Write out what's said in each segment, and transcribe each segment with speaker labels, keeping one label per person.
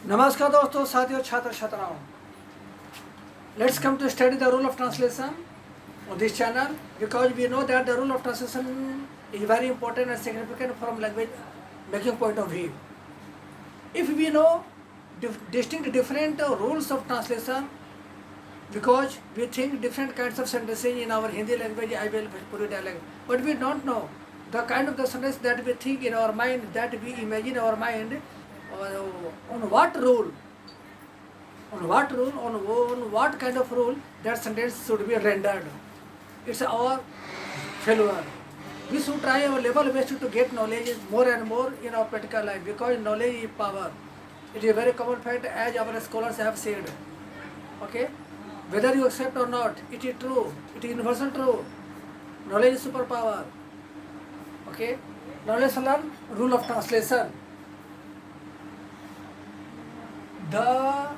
Speaker 1: नमस्कार दोस्तों, साथियों, छात्र छात्राओं. Let's come to study the rule of translation on this channel because we know that the rule of translation is very important and significant from language making point of view. If we know distinct different rules of translation, because we think different kinds of sentences in our Hindi language, I will put it like, but we don't know the kind of the sentence that we think in our mind, that we imagine our mind, on what rule, on what kind of rule that sentence should be rendered. It's our failure. We should try our level best to get knowledge more and more in our practical life, because knowledge is power. It is a very common fact, as our scholars have said. Okay, whether you accept or not, it is true. It is universal true. Knowledge is superpower. Okay, now let's learn rule of translation. The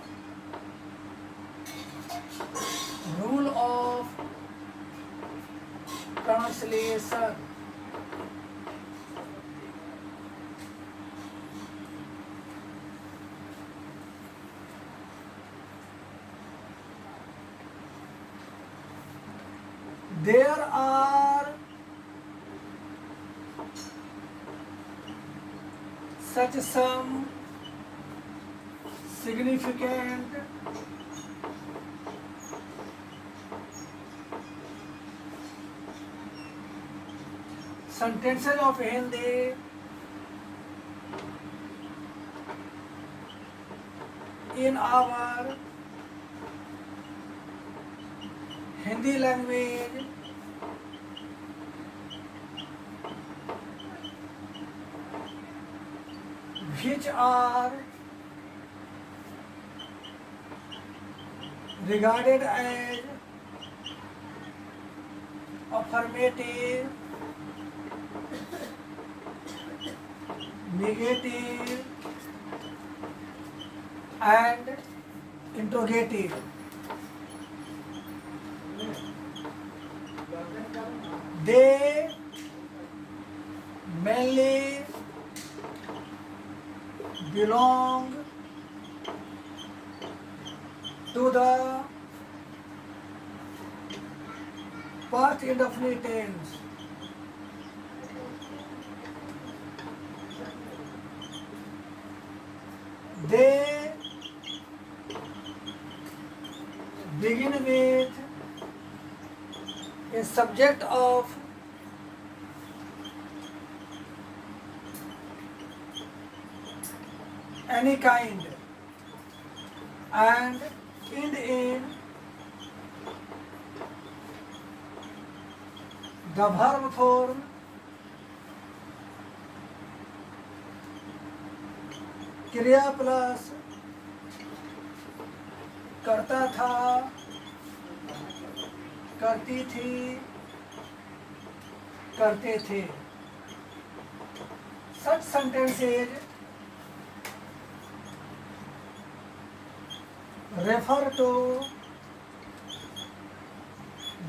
Speaker 1: rule of translation. There are such some significant sentences of Hindi in our Hindi language which are regarded as affirmative, negative, and interrogative. They mainly belong to the past indefinite tense. They begin with a subject of any kind and end in the verb form क्रिया plus करता था, करती थी, करते थे. Such sentences refer to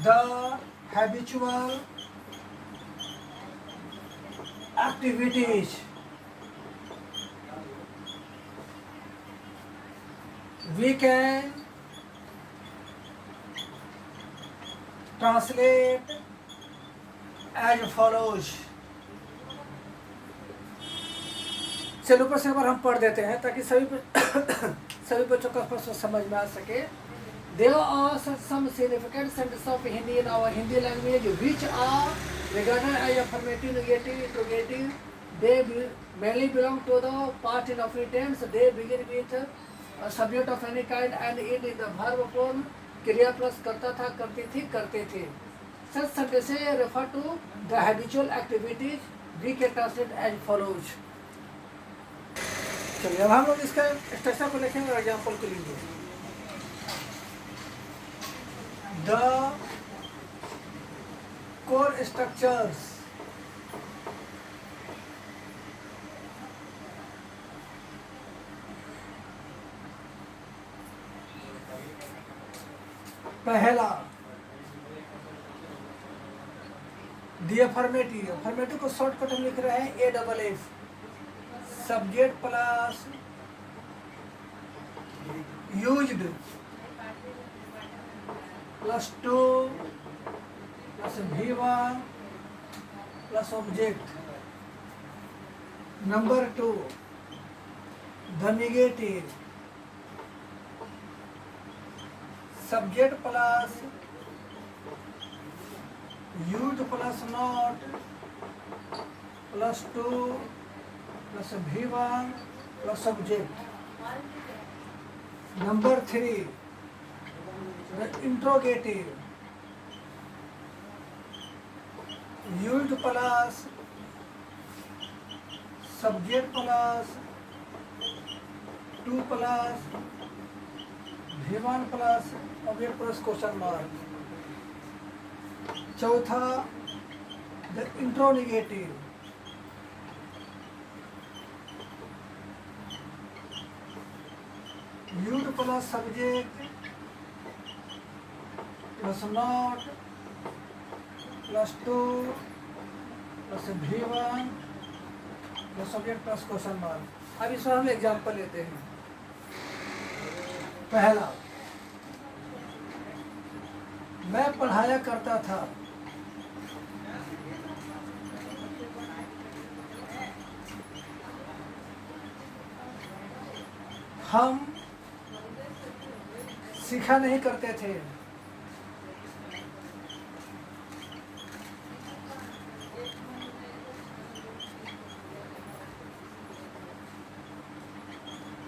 Speaker 1: the habitual activities we can translate as follows. चलो ऊपर से एक बार हम पढ़ देते हैं ताकि सभी बच्चों का स्पष्ट समझ में आ सके. There are some significant sentences of Hindi in our Hindi language which are regarded as affirmative, negative, interrogative. They mainly belong to the past indefinite tense. They begin with a subject of any kind and end in the verb form क्रिया plus करता था, करती थी, करते थे. Such sentences refer to the habitual activities we can translate as follows. चलिए अब हम लोग इसका स्ट्रक्चर को लिखेंगे और एग्जाम्पल को लेंगे. The core structures पहला दी अफर्मेटिव को शॉर्टकट हम लिख रहे हैं A double F, subject plus used plus to plus V1 plus object. Number 2 the negative subject plus used plus not plus 2 plus V1 plus object. Number 3 the interrogative used plus subject plus 2 plus V1 plus object plus question mark. चौथा the interronegative used plus subject plus not plus 2 plus V1 plus subject plus question mark. अब इसमें हम example लेते हैं। पहला, मैं पढ़ाया करता था। हम सीखा नहीं करते थे।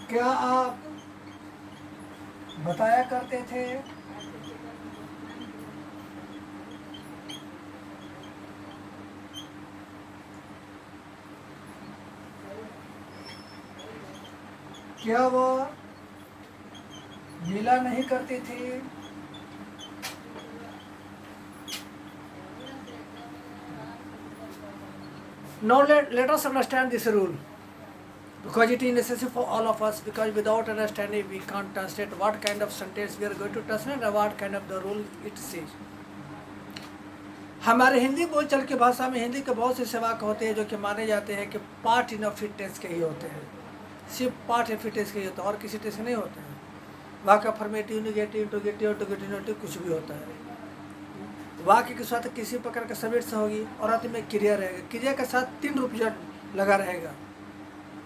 Speaker 1: क्या आप बताया करते थे? क्या वह मिला नहीं करती थी? Now let us understand this rule, because it is necessary for all of us, because without understanding we can't translate what kind of sentence we are going to translate and what kind of the rule it says. हमारे हिंदी बोलचाल की भाषा में हिंदी के बहुत से सेवाक होते हैं जो कि माने जाते हैं कि पार्ट इन फिट टेंस के ही होते हैं, सिर्फ पार्ट इन फिट टेंस के ही होता है और किसी टेंस के नहीं होते हैं। वाक्य अफर्मेटिव, नेगेटिव, इंट्रोगेटिव कुछ भी होता है। वाक्य के साथ किसी प्रकार का सब्जेक्ट से होगी और अंत में क्रिया रहेगा। क्रिया के साथ 3 रूप जो लगा रहेगा,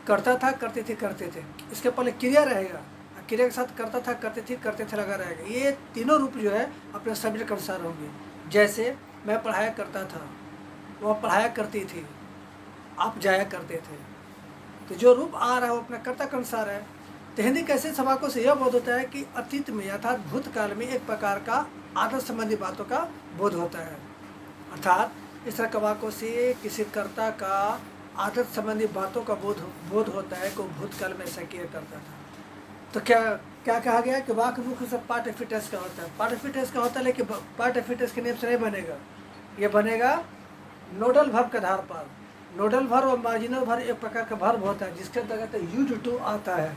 Speaker 1: करता था, करते थे, करते थे। इसके पहले क्रिया रहेगा, क्रिया के साथ करता था, करते थे लगा रहेगा। ये तीनों रूप जो है अपने सब्जेक्ट के अनुसार होंगे। जैसे मैं पढ़ाया करता था, वह पढ़ाया करती थी, आप जाया करते थे। तो जो रूप आ रहा है वो अपना कर्ता के अनुसार है। तो हिंदी कैसे सवाकों से यह बोध होता है कि अतीत में अर्थात भूतकाल में एक प्रकार का आदत संबंधी बातों का बोध होता है। अर्थात इस तरह के वाक्यों से किसी कर्ता का आदत संबंधी बातों का बोध होता है कि भूतकाल में ऐसा किया करता था। तो क्या कहा गया कि वाक्य मुख्य से पार्ट ऑफ टेंस का होता है। पार्ट ऑफ टेंस का होता है, लेकिन पार्ट ऑफ टेंस के नेम से नहीं बनेगा। ये बनेगा नोडल वर्ब के आधार पर। नोडल वर्ब और मार्जिनल वर्ब एक प्रकार का वर्ब होता है जिसके अंतर्गत यूज्ड टू आता है।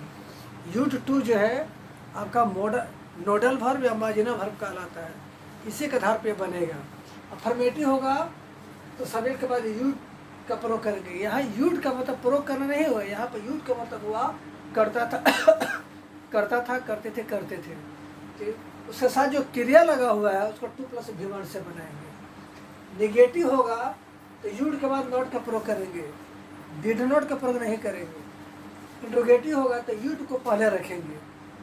Speaker 1: यूज्ड टू जो है आपका नोडल वर्ब या मार्जिनल वर्ब कहलाता है। इसी के आधार पे बनेगा। अफर्मेटिव होगा तो सब्जेक्ट के बाद यूज का प्रयोग करेंगे। यहाँ यूज का मतलब प्रयोग करना नहीं हुआ, यहाँ पर यूज का मतलब हुआ करता था करता था, करते थे, करते थे। तो उसके साथ जो क्रिया लगा हुआ है उसको 2 प्लस V1 से बनाएंगे। निगेटिव होगा तो यूड के बाद नोट का प्रयोग करेंगे, डिड नोट का प्रयोग नहीं करेंगे। इंट्रोगेटिव होगा तो यूड को पहले रखेंगे,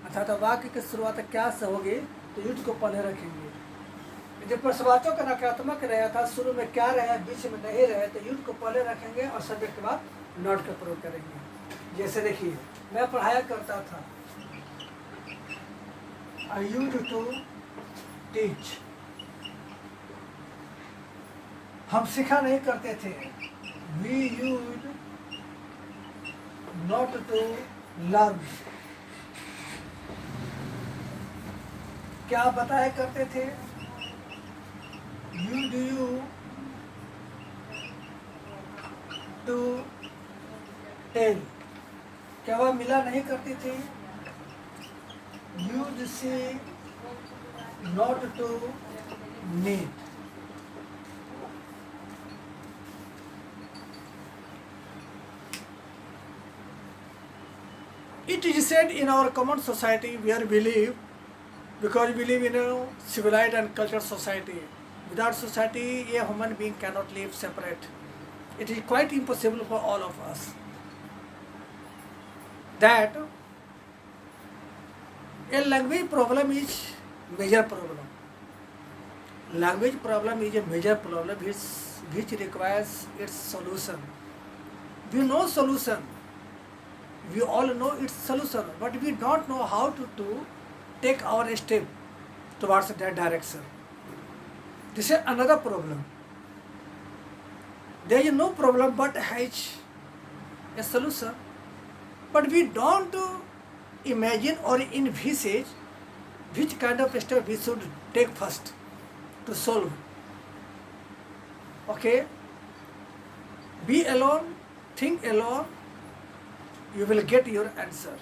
Speaker 1: अर्थात वाक्य की शुरुआत क्या से होगी तो यूड को पहले रखेंगे। जब प्रश्नवाचक का नकारात्मक रहे था, शुरू में क्या रहे बीच में नहीं रहे, तो यूड को पहले रखेंगे और सब्जेक्ट के बाद नोट का प्रयोग करेंगे। जैसे देखिए, मैं पढ़ाया करता था, आई यूज्ड टू टीच। हम सीखा नहीं करते थे, we used not to learn. क्या बताया करते थे, you do you to tell. क्या वह मिला नहीं करती थी, use she not to meet. It is said in our common society where we live, because we live in a civilized and cultured society. Without society, a human being cannot live separate. It is quite impossible for all of us. That a language problem is major problem. Language problem is a major problem which requires its solution. We know solution. We all know its solution, but we don't know how to take our step towards that direction. This is another problem. There is no problem but has a solution, but we don't imagine or envisage which kind of step we should take first to solve. Okay? Be alone, think alone, you will get your answer.